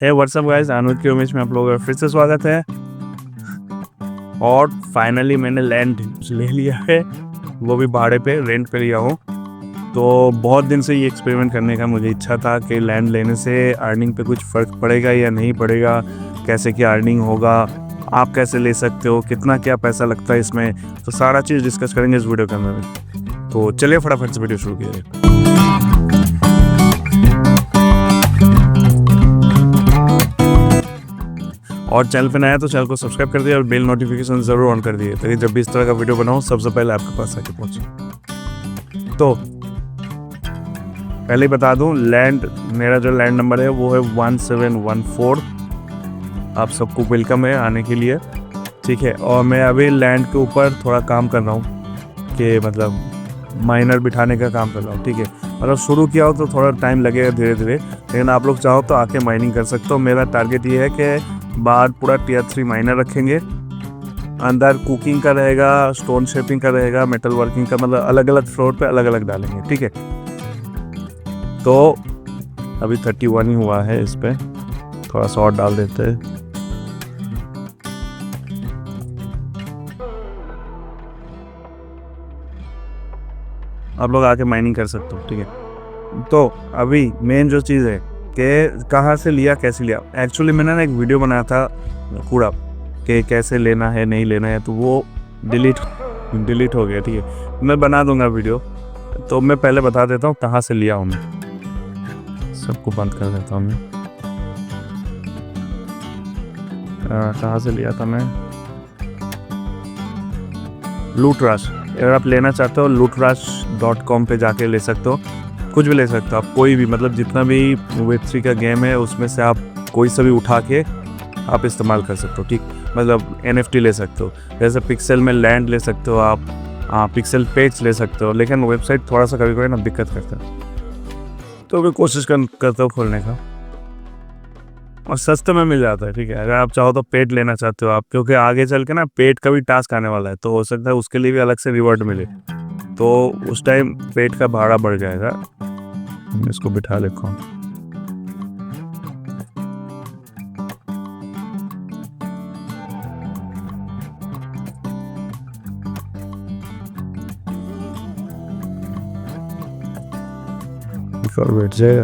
हे WhatsApp guys, अनुज की उमेश में आप लोगों का फिर से स्वागत है। और फाइनली मैंने लैंड ले लिया है, वो भी भाड़े पे, रेंट पे लिया हूँ। तो बहुत दिन से ये एक्सपेरिमेंट करने का मुझे इच्छा था कि लैंड लेने से अर्निंग पे कुछ फ़र्क पड़ेगा या नहीं पड़ेगा, कैसे क्या अर्निंग होगा, आप कैसे ले सकते हो, कितना क्या पैसा लगता है इसमें। तो सारा चीज़ डिस्कस करेंगे इस वीडियो के अंदर। तो चलिए फटाफट से वीडियो शुरू किया जाए। और चैनल पे नया है तो चैनल को सब्सक्राइब कर दिए और बेल नोटिफिकेशन ज़रूर ऑन कर दिए, ताकि जब भी इस तरह का वीडियो बनाऊँ सबसे पहले आपके पास आके पहुँचे। तो पहले ही बता दूं, मेरा जो लैंड नंबर है वो है 1714। आप सबको वेलकम है आने के लिए, ठीक है। और मैं अभी लैंड के ऊपर थोड़ा काम कर रहा हूँ कि मतलब माइनर बिठाने का काम कर रहा हूँ, ठीक है। मतलब शुरू किया हो तो थोड़ा टाइम लगेगा धीरे धीरे, लेकिन आप लोग चाहो तो आके माइनिंग कर सकते हो। मेरा टारगेट ये है कि बाहर पूरा Tier 3 माइनर रखेंगे, अंदर कुकिंग का रहेगा, स्टोन शेपिंग का रहेगा, मेटल वर्किंग का, मतलब अलग अलग फ्लोर पे अलग अलग डालेंगे, ठीक है। तो अभी 31 ही हुआ है, इस पे थोड़ा सा और डाल देते हैं। आप लोग आके माइनिंग कर सकते हो, ठीक है। तो अभी मेन जो चीज़ है कि कहाँ से लिया, कैसे लिया। एक्चुअली मैंने ना एक वीडियो बनाया था पूरा कि कैसे लेना है नहीं लेना है, तो वो डिलीट हो गया, ठीक है। मैं बना दूंगा वीडियो। तो मैं पहले बता देता हूँ कहाँ से लिया हूँ मैं, सबको बंद कर देता हूँ मैं। कहाँ से लिया था मैं, लूटराश। अगर आप लेना चाहते हो lootrash.com पे जाके ले सकते हो, कुछ भी ले सकते हो आप, कोई भी, मतलब जितना भी Web3 का गेम है उसमें से आप कोई सा भी उठा के आप इस्तेमाल कर सकते हो, ठीक। मतलब NFT ले सकते हो, जैसे पिक्सेल में लैंड ले सकते हो आप, पिक्सेल पेज ले सकते हो। लेकिन वेबसाइट थोड़ा सा कभी कभी ना दिक्कत करता है, तो मैं कोशिश करता हूँ खोलने का, और सस्ते में मिल जाता है, ठीक है। अगर आप चाहो तो पेड लेना चाहते हो आप, क्योंकि आगे चल के ना पेड का भी टास्क आने वाला है, तो हो सकता है उसके लिए भी अलग से रिवॉर्ड मिले, तो उस टाइम पेड का भाड़ा बढ़ जाएगा। मैं इसको बिठा लेता हूँ। एक और बैठ जाएगा,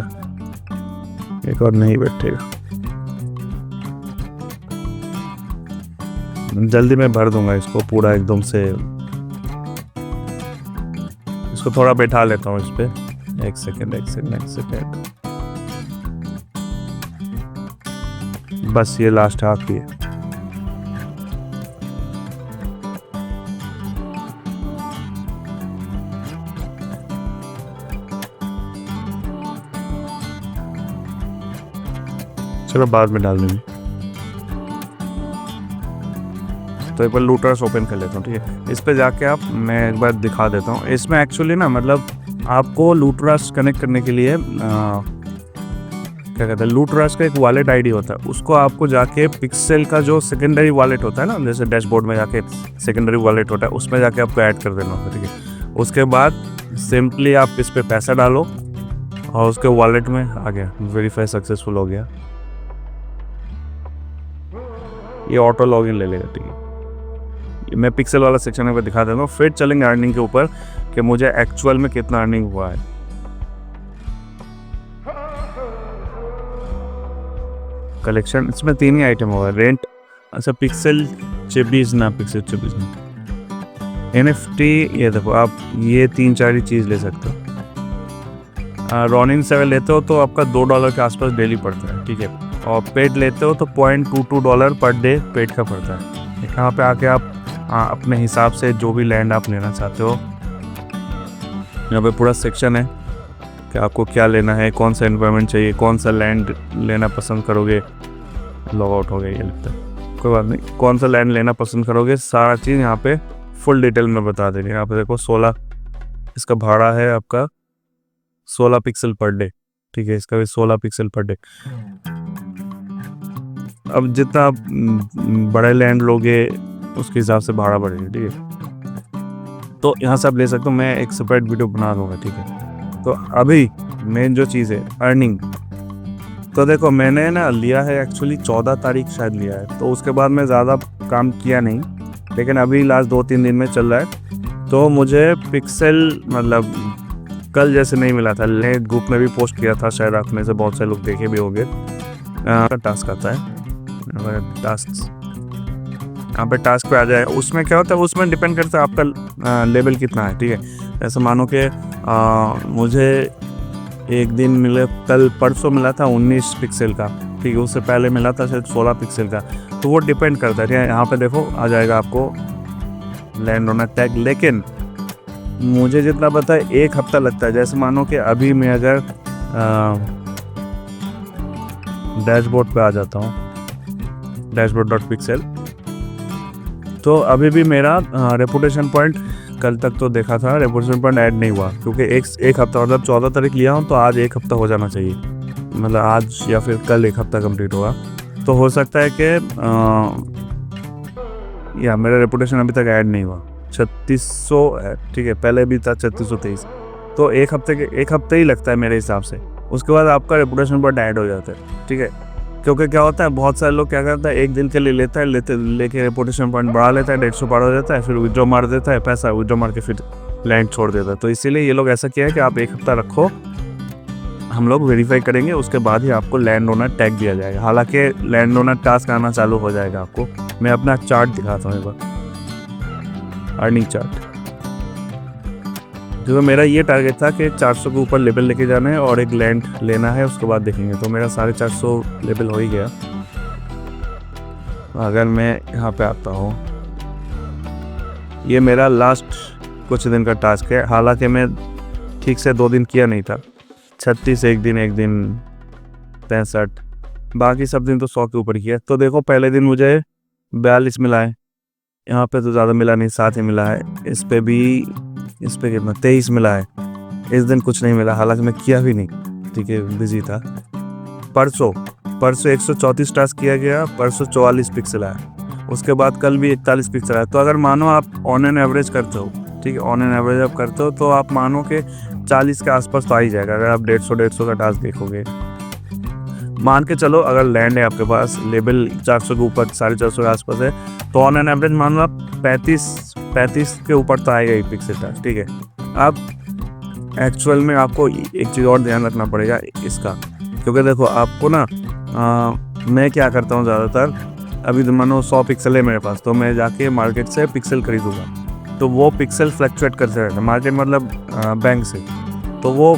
एक और नहीं बैठेगा, जल्दी मैं भर दूंगा इसको पूरा एकदम से। इसको थोड़ा बैठा लेता हूँ इस पे, एक सेकेंड। बस ये लास्ट हाफ ही है। चलो बाद में डाल दूंगी। तो एक बार लूटर्स ओपन कर लेता हूँ, ठीक है। इस पे जाके आप, मैं एक बार दिखा देता हूँ। इसमें एक्चुअली ना, मतलब आपको लूटर्स कनेक्ट करने के लिए क्या कहते हैं, लूटर्स का एक वॉलेट आईडी होता है, उसको आपको जाके पिक्सेल का जो सेकेंडरी वॉलेट होता है ना, जैसे डैशबोर्ड में जाके सेकेंडरी वॉलेट होता है, उसमें जाके आपको ऐड कर देना होगा, ठीक है। उसके बाद सिंपली आप इस पे पैसा डालो और उसके वॉलेट में आ गया, वेरीफाई सक्सेसफुल हो गया। ये ऑटो लॉगिन ले लेगा, ठीक है। मैं पिक्सेल वाला सेक्शन में दिखा देता हूँ, फिर चलेंगे अर्निंग के ऊपर कि मुझे एक्चुअल में कितना अर्निंग हुआ है। कलेक्शन, इसमें 3 ही आइटम होगा, रेंट, अच्छा पिक्सेल 24 ना, पिक्सेल 24 ना, NFT। ये देखो आप, ये 3-4 ही चीज़ ले सकते हो। रॉनिन 7 लेते हो तो आपका $2 के आसपास डेली पड़ता है, ठीक है। और पेड लेते हो तो $0.22 पर डे पेड का पड़ता है। यहाँ पे आके आप अपने हिसाब से जो भी लैंड आप लेना चाहते हो, यहाँ पे पूरा सेक्शन है कि आपको क्या लेना है, कौन सा एनवायरनमेंट चाहिए, कौन सा लैंड लेना पसंद करोगे। लॉग आउट हो गया, ये लगता है, कोई बात नहीं। कौन सा लैंड लेना पसंद करोगे, सारा चीज़ यहाँ पे फुल डिटेल में बता देंगे। यहाँ पे देखो 16, इसका भाड़ा है आपका 16 पिक्सल पर डे, ठीक है। इसका भी 16 पिक्सल पर डे। अब जितना आप बड़े लैंड लोगे उसके हिसाब से भाड़ा बढ़ेगा, ठीक है। तो यहाँ से आप ले सकते हो, मैं एक सेपरेट वीडियो बना दूंगा, ठीक है। तो अभी मेन जो चीज़ है अर्निंग, तो देखो मैंने ना लिया है एक्चुअली 14 तारीख शायद लिया है, तो उसके बाद मैं ज़्यादा काम किया नहीं, लेकिन अभी लास्ट 2-3 दिन में चल रहा है। तो मुझे पिक्सल मतलब कल जैसे नहीं मिला था, मैंने ग्रुप में भी पोस्ट किया था, शायद आप में से बहुत सारे लोग देखे भी होंगे। टास्क आता है, टास्क यहाँ पे टास्क पे आ जाए, उसमें क्या होता है, उसमें डिपेंड करता है आपका लेवल कितना है, ठीक है। ऐसे मानो कि मुझे एक दिन मिले, कल परसों मिला था 19 पिक्सल का, ठीक है, उससे पहले मिला था शायद 16 पिक्सल का, तो वो डिपेंड करता है, ठीक है। यहाँ पे देखो आ जाएगा आपको लैंड होना टैग, लेकिन मुझे जितना पता है 1 हफ्ता लगता है। जैसे मानो कि अभी मैं अगर डैशबोर्ड पे आ जाता हूँ, dashboard.pixel, तो अभी भी मेरा रेपुटेशन पॉइंट कल तक तो देखा था, रेपुटेशन पॉइंट ऐड नहीं हुआ, क्योंकि एक हफ्ता मतलब 14 तारीख लिया हूँ, तो आज 1 हफ्ता हो जाना चाहिए, मतलब आज या फिर कल 1 हफ्ता कंप्लीट होगा। तो हो सकता है कि या मेरा रेपुटेशन अभी तक ऐड नहीं हुआ, 3600 है, ठीक है, पहले भी था 3623, तो 1 हफ्ते ही लगता है मेरे हिसाब से, उसके बाद आपका रेपुटेशन पॉइंट ऐड हो जाता है, ठीक है। क्योंकि क्या होता है, बहुत सारे लोग क्या करता है, एक दिन के लिए लेता है, लेके रेपुटेशन पॉइंट बढ़ा लेता है, 150 पार हो जाता है, फिर विड्रॉ मार देता है, पैसा विड्रॉ मार के फिर लैंड छोड़ देता है। तो इसीलिए ये लोग ऐसा किया है कि आप 1 हफ्ता रखो, हम लोग वेरीफाई करेंगे, उसके बाद ही आपको लैंड ओनर टैग दिया जाएगा। हालांकि लैंड ओनर टास्क आना चालू हो जाएगा आपको। मैं अपना चार्ट दिखाता हूँ एक बार, अर्निंग चार्ट। जो मेरा ये टारगेट था कि 400 के ऊपर लेवल लेके जाना है और एक लैंड लेना है, उसके बाद देखेंगे। तो मेरा 450 लेवल हो ही गया। अगर मैं यहाँ पे आता हूँ, ये मेरा लास्ट कुछ दिन का टास्क है। हालांकि मैं ठीक से 2 दिन किया नहीं था, 36 एक दिन 65, बाकी सब दिन तो 100 के ऊपर किया। तो देखो पहले दिन मुझे 42 मिला है, यहाँ पे तो ज़्यादा मिला नहीं, 7 ही मिला है। इस पे कितना 23 मिला है। इस दिन कुछ नहीं मिला, हालांकि मैं किया भी नहीं, ठीक है, बिजी था। परसों 134 टास्क किया गया, परसों 44 पिक्सल आया, उसके बाद कल भी 41 पिक्सल आया। तो अगर मानो आप ऑन एन एवरेज करते हो, ठीक है, ऑन एन एवरेज आप करते हो, तो आप मानो कि 40 के आसपास तो आ ही जाएगा। अगर आप 150 का टास्क देखोगे, मान के चलो अगर लैंड है आपके पास, लेवल 400 के ऊपर 450 के आसपास है, तो ऑन एन एवरेज मान लो आप 35 के ऊपर तो आएगा ही पिक्सल टास्क, ठीक है। अब एक्चुअल में आपको एक चीज़ और ध्यान रखना पड़ेगा इसका, क्योंकि देखो आपको ना मैं क्या करता हूँ ज़्यादातर, अभी तो मानो 100 पिक्सल है मेरे पास, तो मैं जाके मार्केट से पिक्सल खरीदूँगा। तो वो पिक्सल फ्लक्चुएट करते रहता है, मार्केट मतलब बैंक से, तो वो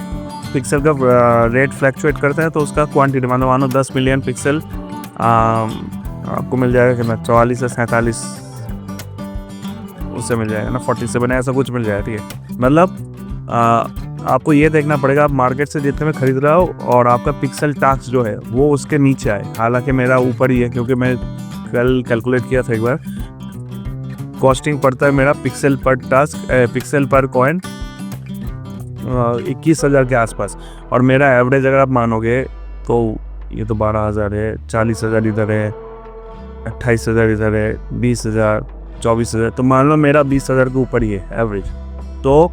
पिक्सल का रेट फ्लक्चुएट करता है। तो उसका क्वांटिटी मानो 10 मिलियन पिक्सल आपको मिल जाएगा कितना, 44 से 47 उससे मिल जाएगा ना, 47 ऐसा कुछ मिल जाएगा, ठीक है। मतलब आपको ये देखना पड़ेगा आप मार्केट से जितने में खरीद रहा हो और आपका पिक्सल टास्क जो है वो उसके नीचे आए। हालांकि मेरा ऊपर ही है, क्योंकि मैं कल कैलकुलेट किया था एक बार, कॉस्टिंग पड़ता है मेरा पिक्सल पर टास्क, पिक्सल पर कॉइन 21,000 के आसपास, और मेरा एवरेज अगर आप मानोगे तो ये तो 12,000 है, 40,000 इधर है, 28,000 इधर है, 20,000, 24,000, तो मान लो मेरा 20,000 के ऊपर ही है एवरेज। तो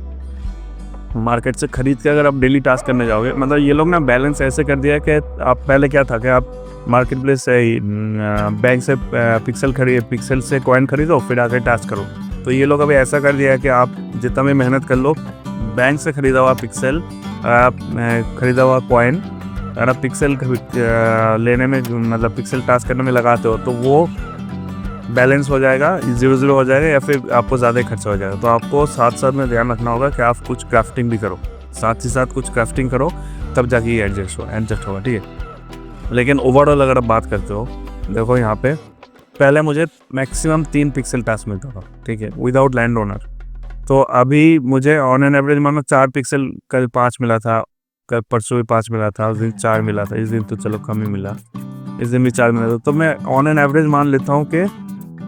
मार्केट से खरीद के अगर आप डेली टास्क करने जाओगे, मतलब ये लोग ना बैलेंस ऐसे कर दिया कि आप पहले क्या था कि आप मार्केट प्लेस से बैंक से पिक्सल से कॉइन खरीदो, फिर आके टास्क करो। तो ये लोग अभी ऐसा कर दिया है कि आप जितना भी मेहनत कर लो, बैंक से खरीदा हुआ पिक्सल, आप खरीदा हुआ कॉइन अगर आप पिक्सल लेने में मतलब पिक्सल टास्क करने में लगाते हो, तो वो बैलेंस हो जाएगा, 0-0 हो जाएगा, या फिर आपको ज़्यादा खर्चा हो जाएगा। तो आपको साथ साथ में ध्यान रखना होगा कि आप कुछ क्राफ्टिंग भी करो, साथ ही साथ कुछ क्राफ्टिंग करो, तब जाके ये एडजस्ट होगा, ठीक है। लेकिन ओवरऑल अगर आप बात करते हो, देखो यहाँ पे पहले मुझे मैक्सिमम 3 पिक्सल टास्क मिलता था, ठीक है, विदाउट लैंड ओनर। तो अभी मुझे ऑन एन एवरेज मानो 4 पिक्सल, कल 5 मिला था, कल परसों भी 5 मिला था, उस दिन 4 मिला था, इस दिन तो चलो कम ही मिला, इस दिन भी 4 मिला था। तो मैं ऑन एन एवरेज मान लेता हूँ कि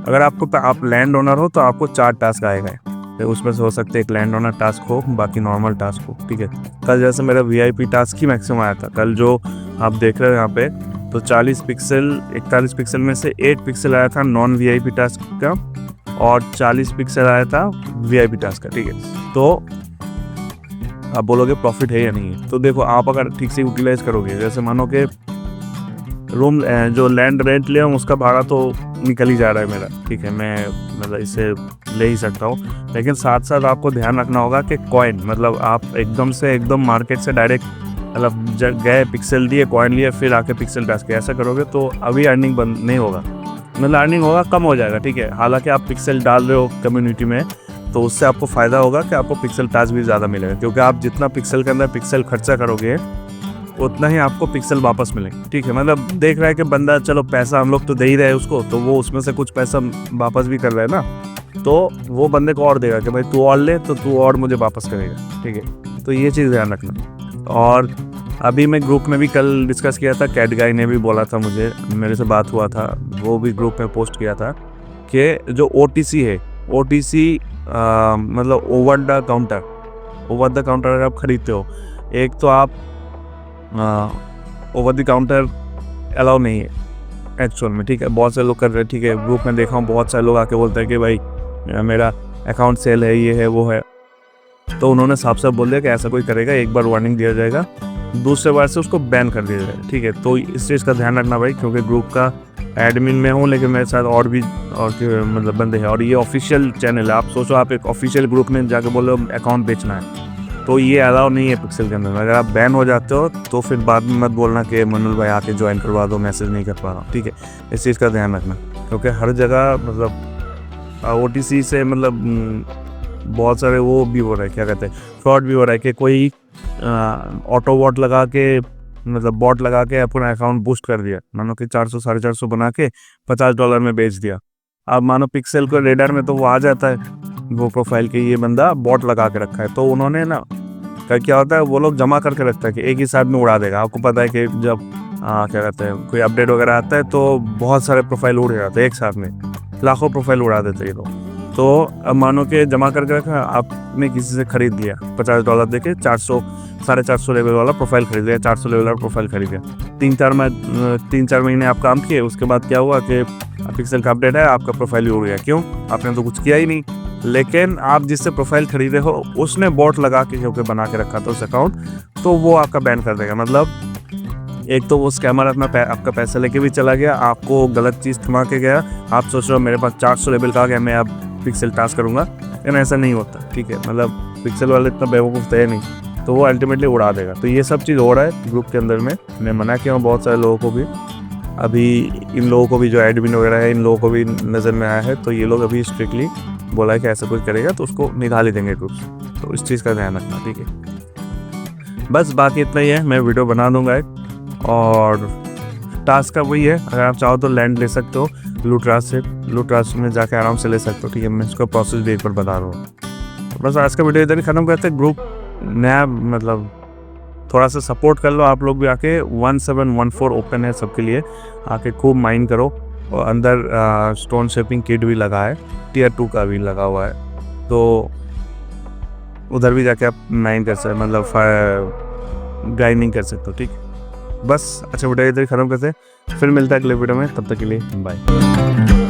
अगर आप लैंड ओनर हो तो आपको 4 टास्क आएगा, तो उसमें से हो सकते एक लैंड ओनर टास्क हो, बाकी नॉर्मल टास्क हो, ठीक है। कल जैसे मेरा VIP टास्क ही मैक्सिमम आया था, कल जो आप देख रहे हो यहाँ पे, तो 41 पिक्सल में से 8 पिक्सल आया था नॉन VIP टास्क का, और 40 पिक्सल आया था VIP टास्क का, ठीक है। तो आप बोलोगे प्रॉफिट है या नहीं है, तो देखो आप अगर ठीक से यूटिलाइज करोगे, जैसे मानो कि रूम जो लैंड रेंट लिया हूँ उसका भाड़ा तो निकल ही जा रहा है मेरा, ठीक है, मैं मतलब इसे ले ही सकता हूँ। लेकिन साथ साथ आपको ध्यान रखना होगा कि कॉइन, मतलब आप एकदम मार्केट से डायरेक्ट मतलब गए पिक्सल दिए कॉइन लिए फिर आके पिक्सल टास्क किया, ऐसा करोगे तो अभी अर्निंग बंद नहीं होगा, मतलब अर्निंग होगा कम हो जाएगा, ठीक है। हालांकि आप पिक्सल डाल रहे हो कम्युनिटी में तो उससे आपको फ़ायदा होगा कि आपको पिक्सल टास्क भी ज़्यादा मिलेगा, क्योंकि आप जितना पिक्सल के अंदर पिक्सल खर्चा करोगे उतना ही आपको पिक्सल वापस मिलेंगे, ठीक है। मतलब देख रहा है कि बंदा चलो पैसा हम लोग तो दे ही रहे हैं उसको, तो वो उसमें से कुछ पैसा वापस भी कर रहा है ना, तो वो बंदे को और देगा कि भाई तू और ले तो तू और मुझे वापस करेगा, ठीक है। तो ये चीज़ ध्यान रखना। और अभी मैं ग्रुप में भी कल डिस्कस किया था, कैट गाई ने भी बोला था मुझे, मेरे से बात हुआ था, वो भी ग्रुप में पोस्ट किया था कि जो OTC है, OTC मतलब ओवर द काउंटर अगर आप ख़रीदते हो, एक तो आप ओवर द काउंटर अलाउ नहीं है एक्चुअल में, ठीक है। बहुत से लोग कर रहे हैं, ठीक है, ग्रुप में देखा हूँ बहुत सारे लोग आके बोलते हैं कि भाई मेरा अकाउंट सेल है, ये है वो है, तो उन्होंने साफ साफ बोल दिया कि ऐसा कोई करेगा एक बार वार्निंग दिया जाएगा, दूसरे बार से उसको बैन कर दिया जाएगा, ठीक है। तो इस चीज़ का ध्यान रखना भाई, क्योंकि ग्रुप का एडमिन में हूँ, लेकिन मेरे साथ और भी मतलब बंदे हैं, और ये ऑफिशियल चैनल है। आप सोचो आप एक ऑफिशियल ग्रुप में जाके बोलो अकाउंट बेचना है, तो ये अलाउ नहीं है पिक्सल के अंदर। अगर आप बैन हो जाते हो तो फिर बाद में मत बोलना कि मनुल भाई आके ज्वाइन करवा दो, मैसेज नहीं कर पा रहा हूँ, ठीक है। इस चीज़ का ध्यान रखना, क्योंकि हर जगह मतलब OTC से मतलब बहुत सारे वो भी हो रहा है, क्या कहते हैं, फ्रॉड भी हो रहा है कि कोई ऑटो वॉट लगा के मतलब बॉट लगा के अपना अकाउंट बूस्ट कर दिया, मानो कि 400 450 बना के $50 में बेच दिया। अब मानो पिक्सल को रेडर में तो वो आ जाता है वो प्रोफाइल के, ये बंदा बॉट लगा के रखा है, तो उन्होंने ना क्या होता है वो लोग जमा करके रखता है कि एक ही साथ में उड़ा देगा। आपको पता है कि जब क्या कहते हैं कोई अपडेट वगैरह आता है तो बहुत सारे प्रोफाइल उड़ जाते हैं एक साथ में, लाखों प्रोफाइल उड़ा देते हैं ये लोग। तो अब मानो कि जमा करके रखा, आपने किसी से खरीद लिया $50 दे के 400-450 लेवल वाला प्रोफाइल खरीद लिया, 400 लेवल वाला प्रोफाइल खरीद लिया, 3-4 महीने आप काम किए, उसके बाद क्या हुआ कि पिक्सल का अपडेट है, आपका प्रोफाइल ही उड़ गया। क्यों? आपने तो कुछ किया ही नहीं, लेकिन आप जिससे प्रोफाइल खरीदे हो उसने बॉट लगा के क्योंकि बना के रखा था उस अकाउंट, तो वो आपका बैन कर देगा। मतलब एक तो वो स्कैमर अपना आपका पैसा लेके भी चला गया, आपको गलत चीज़ थमा के गया, आप सोच रहे हो मेरे पास 400 लेवल का आ गया, मैं अब पिक्सल टास्क करूँगा, लेकिन ऐसा नहीं होता, ठीक है। मतलब पिक्सल वाले इतना बेवकूफ़ थे नहीं, तो वो अल्टीमेटली उड़ा देगा। तो ये सब चीज़ हो रहा है ग्रुप के अंदर में, मैं मना किया हूँ बहुत सारे लोगों को भी, अभी इन लोगों को भी जो एडमिन वगैरह है इन लोगों को भी नज़र में आया है, तो ये लोग अभी स्ट्रिक्टली बोला है कि ऐसा कोई करेगा तो उसको निकाल ही देंगे ग्रुप से, तो इस चीज़ का ध्यान रखना, ठीक है। बस बाकी इतना ही है, मैं वीडियो बना दूंगा एक, और टास्क का वही है, अगर आप चाहो तो लैंड ले सकते हो लूटराज में जाके आराम से ले सकते हो, ठीक है। मैं इसका प्रोसेस भी एक बार बता रहा हूँ। तो बस आज का वीडियो इधर ही ख़त्म करते हैं। ग्रुप नया मतलब थोड़ा सा सपोर्ट कर लो आप लोग भी आके, 1714 ओपन है सबके लिए, आके खूब माइन करो। और अंदर स्टोन शेपिंग किट भी लगा है, Tier 2 का भी लगा हुआ है, तो उधर भी जाके आप माइन कर सकते, मतलब ग्राइंडिंग कर सकते हो, ठीक। बस अच्छा वीडियो इधर ख़त्म करते हैं, फिर मिलता है अगले वीडियो में, तब तक के लिए बाय।